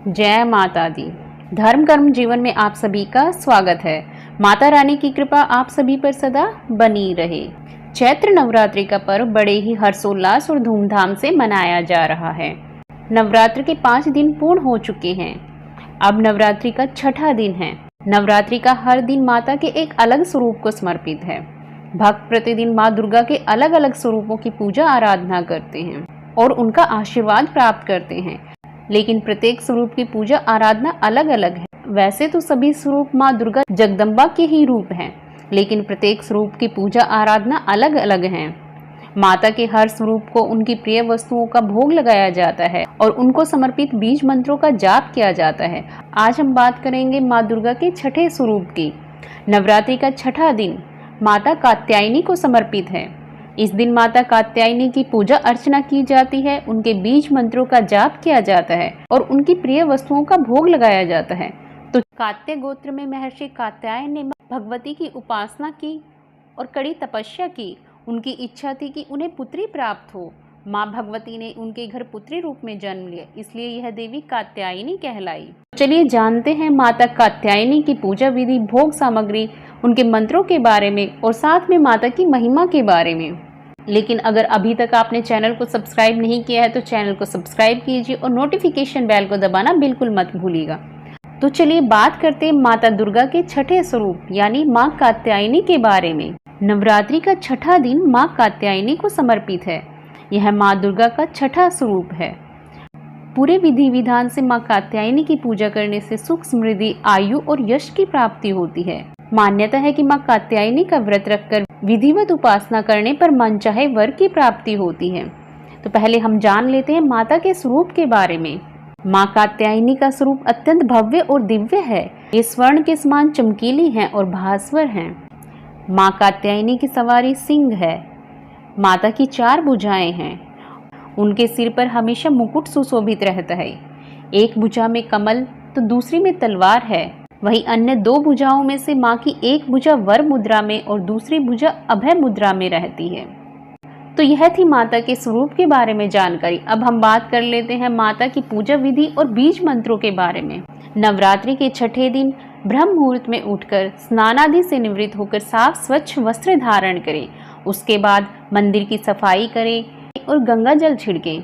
जय माता दी। धर्म कर्म जीवन में आप सभी का स्वागत है। माता रानी की कृपा आप सभी पर सदा बनी रहे। चैत्र नवरात्रि का पर्व बड़े ही हर्षोल्लास और धूमधाम से मनाया जा रहा है। नवरात्रि के 5 दिन पूर्ण हो चुके हैं। अब नवरात्रि का छठा दिन है। नवरात्रि का हर दिन माता के एक अलग स्वरूप को समर्पित है। भक्त प्रतिदिन माँ दुर्गा के अलग अलग स्वरूपों की पूजा आराधना करते हैं और उनका आशीर्वाद प्राप्त करते हैं, लेकिन प्रत्येक स्वरूप की पूजा आराधना अलग अलग है। वैसे तो सभी स्वरूप माँ दुर्गा जगदम्बा के ही रूप हैं, लेकिन प्रत्येक स्वरूप की पूजा आराधना अलग अलग हैं। माता के हर स्वरूप को उनकी प्रिय वस्तुओं का भोग लगाया जाता है और उनको समर्पित बीज मंत्रों का जाप किया जाता है। आज हम बात करेंगे माँ दुर्गा के छठे स्वरूप की। नवरात्रि का छठा दिन माता कात्यायनी को समर्पित है। इस दिन माता कात्यायनी की पूजा अर्चना की जाती है, उनके बीज मंत्रों का जाप किया जाता है और उनकी प्रिय वस्तुओं का भोग लगाया जाता है। तो कात्य गोत्र में महर्षि कात्यायन ने भगवती की उपासना की और कड़ी तपस्या की। उनकी इच्छा थी कि उन्हें पुत्री प्राप्त हो। माँ भगवती ने उनके घर पुत्री रूप में जन्म लिया, इसलिए यह देवी कात्यायनी कहलाई। चलिए जानते हैं माता कात्यायनी की पूजा विधि, भोग सामग्री, उनके मंत्रों के बारे में और साथ में माता की महिमा के बारे में। लेकिन अगर अभी तक आपने चैनल को सब्सक्राइब नहीं किया है तो चैनल को सब्सक्राइब कीजिए और नोटिफिकेशन बेल को दबाना बिल्कुल मत भूलिएगा। तो चलिए बात करते हैं माता दुर्गा के छठे स्वरूप यानी माँ कात्यायनी के बारे में। नवरात्रि का छठा दिन माँ कात्यायनी को समर्पित है। यह माँ दुर्गा का छठा स्वरूप है। पूरे विधि विधान से माँ कात्यायनी की पूजा करने से सुख, समृद्धि, आयु और यश की प्राप्ति होती है। मान्यता है कि माँ कात्यायनी का व्रत रखकर विधिवत उपासना करने पर मनचाहे वर की प्राप्ति होती है। तो पहले हम जान लेते हैं माता के स्वरूप के बारे में। माँ कात्यायनी का स्वरूप अत्यंत भव्य और दिव्य है। ये स्वर्ण के समान चमकीली हैं और भास्वर हैं। माँ कात्यायनी की सवारी सिंह है। माता की 4 भुजाएं हैं। उनके सिर पर हमेशा मुकुट सुशोभित रहता है। एक भुजा में कमल तो दूसरी में तलवार है। वहीं अन्य 2 भुजाओं में से माँ की एक भुजा वर मुद्रा में और दूसरी भुजा अभय मुद्रा में रहती है। तो यह थी माता के स्वरूप के बारे में जानकारी। अब हम बात कर लेते हैं माता की पूजा विधि और बीज मंत्रों के बारे में। नवरात्रि के छठे दिन ब्रह्म मुहूर्त में उठकर स्नान आदि से निवृत्त होकर साफ स्वच्छ वस्त्र धारण करें। उसके बाद मंदिर की सफाई करें और गंगा जल छिड़कें।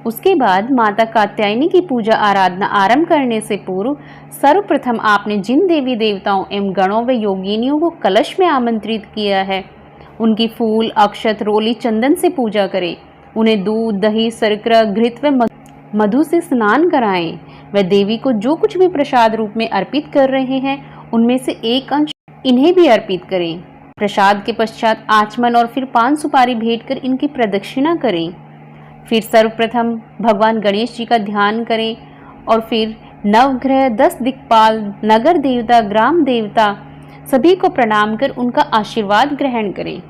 उसके बाद माता कात्यायनी की पूजा आराधना आरंभ करने से पूर्व सर्वप्रथम आपने जिन देवी देवताओं एवं गणों व योगिनियों को कलश में आमंत्रित किया है, उनकी फूल, अक्षत, रोली, चंदन से पूजा करें। उन्हें दूध, दही, शर्करा, घृत व मधु से स्नान कराएं। व देवी को जो कुछ भी प्रसाद रूप में अर्पित कर रहे हैं, उनमें से एक अंश इन्हें भी अर्पित करें। प्रसाद के पश्चात आचमन और फिर पान सुपारी भेंट कर इनकी प्रदक्षिणा करें। फिर सर्वप्रथम भगवान गणेश जी का ध्यान करें और फिर नवग्रह, 10 दिक्पाल, नगर देवता, ग्राम देवता सभी को प्रणाम कर उनका आशीर्वाद ग्रहण करें।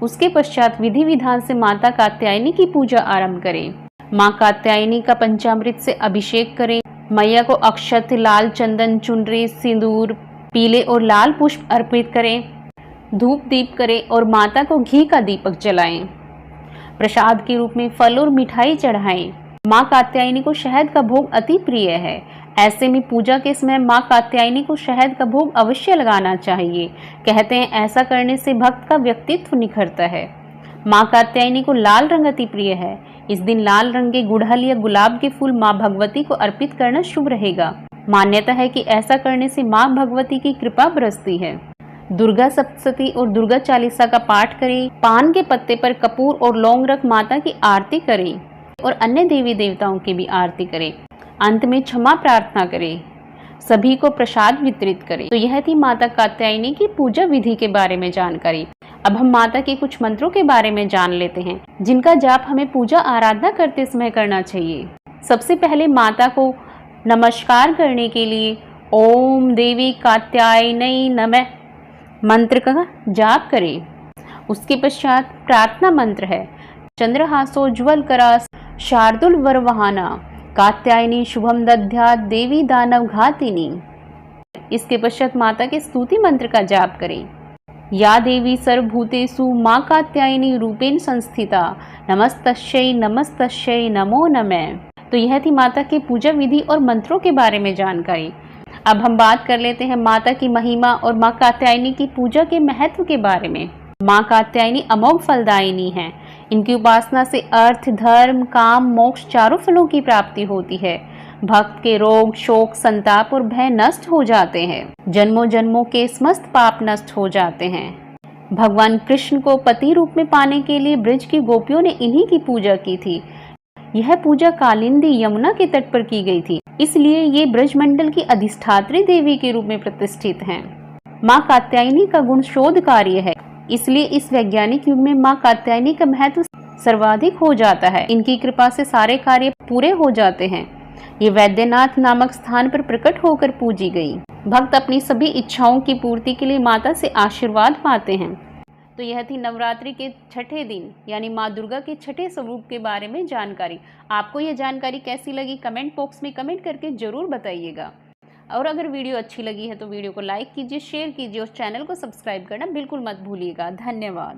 उसके पश्चात विधि विधान से माता कात्यायनी की पूजा आरंभ करें। माँ कात्यायनी का पंचामृत से अभिषेक करें। मैया को अक्षत, लाल चंदन, चुनरी, सिंदूर, पीले और लाल पुष्प अर्पित करें। धूप दीप करें और माता को घी का दीपक जलाएं। प्रसाद के रूप में फल और मिठाई चढ़ाएं। माँ कात्यायनी को शहद का भोग अति प्रिय है। ऐसे में पूजा के समय माँ कात्यायनी को शहद का भोग अवश्य लगाना चाहिए। कहते हैं ऐसा करने से भक्त का व्यक्तित्व निखरता है। माँ कात्यायनी को लाल रंग अति प्रिय है। इस दिन लाल रंग के गुड़हल या गुलाब के फूल माँ भगवती को अर्पित करना शुभ रहेगा। मान्यता है कि ऐसा करने से माँ भगवती की कृपा बरसती है। दुर्गा सप्तशती और दुर्गा चालीसा का पाठ करें। पान के पत्ते पर कपूर और लौंग रख माता की आरती करें और अन्य देवी देवताओं की भी आरती करें। अंत में क्षमा प्रार्थना करें। सभी को प्रसाद वितरित करें। तो यह थी माता कात्यायनी की पूजा विधि के बारे में जानकारी। अब हम माता के कुछ मंत्रों के बारे में जान लेते हैं, जिनका जाप हमें पूजा आराधना करते समय करना चाहिए। सबसे पहले माता को नमस्कार करने के लिए ओम देवी कात्यायनी नमः मंत्र का जाप करें। उसके पश्चात प्रार्थना मंत्र है चंद्रहासोज्वल करा शार्दुल वरवहाना कात्यायनी शुभम दध्या देवी दानव घातिनी। इसके पश्चात माता के स्तुति मंत्र का जाप करें। या देवी सर्वभूतेषु माँ कात्यायनी रूपेण संस्थिता नमस्तस्यै नमस्तस्यै नमो नमः। तो यह थी माता के पूजा विधि और मंत्रों के बारे में जानकारी। अब हम बात कर लेते हैं माता की महिमा और माँ कात्यायनी की पूजा के महत्व के बारे में। माँ कात्यायनी अमोघ फलदायिनी हैं। इनकी उपासना से अर्थ, धर्म, काम, मोक्ष चारों फलों की प्राप्ति होती है। भक्त के रोग, शोक, संताप और भय नष्ट हो जाते हैं। जन्मों जन्मों के समस्त पाप नष्ट हो जाते हैं। भगवान कृष्ण को पति रूप में पाने के लिए ब्रज की गोपियों ने इन्हीं की पूजा की थी। यह पूजा कालिंदी यमुना के तट पर की गई थी, इसलिए ये ब्रजमंडल की अधिष्ठात्री देवी के रूप में प्रतिष्ठित हैं। माँ कात्यायनी का गुण शोध कार्य है, इसलिए इस वैज्ञानिक युग में माँ कात्यायनी का महत्व सर्वाधिक हो जाता है। इनकी कृपा से सारे कार्य पूरे हो जाते हैं। ये वैद्यनाथ नामक स्थान पर प्रकट होकर पूजी गई। भक्त अपनी सभी इच्छाओं की पूर्ति के लिए माता से आशीर्वाद पाते हैं। तो यह थी नवरात्रि के छठे दिन यानी माँ दुर्गा के छठे स्वरूप के बारे में जानकारी। आपको यह जानकारी कैसी लगी कमेंट बॉक्स में कमेंट करके जरूर बताइएगा। और अगर वीडियो अच्छी लगी है तो वीडियो को लाइक कीजिए, शेयर कीजिए और चैनल को सब्सक्राइब करना बिल्कुल मत भूलिएगा। धन्यवाद।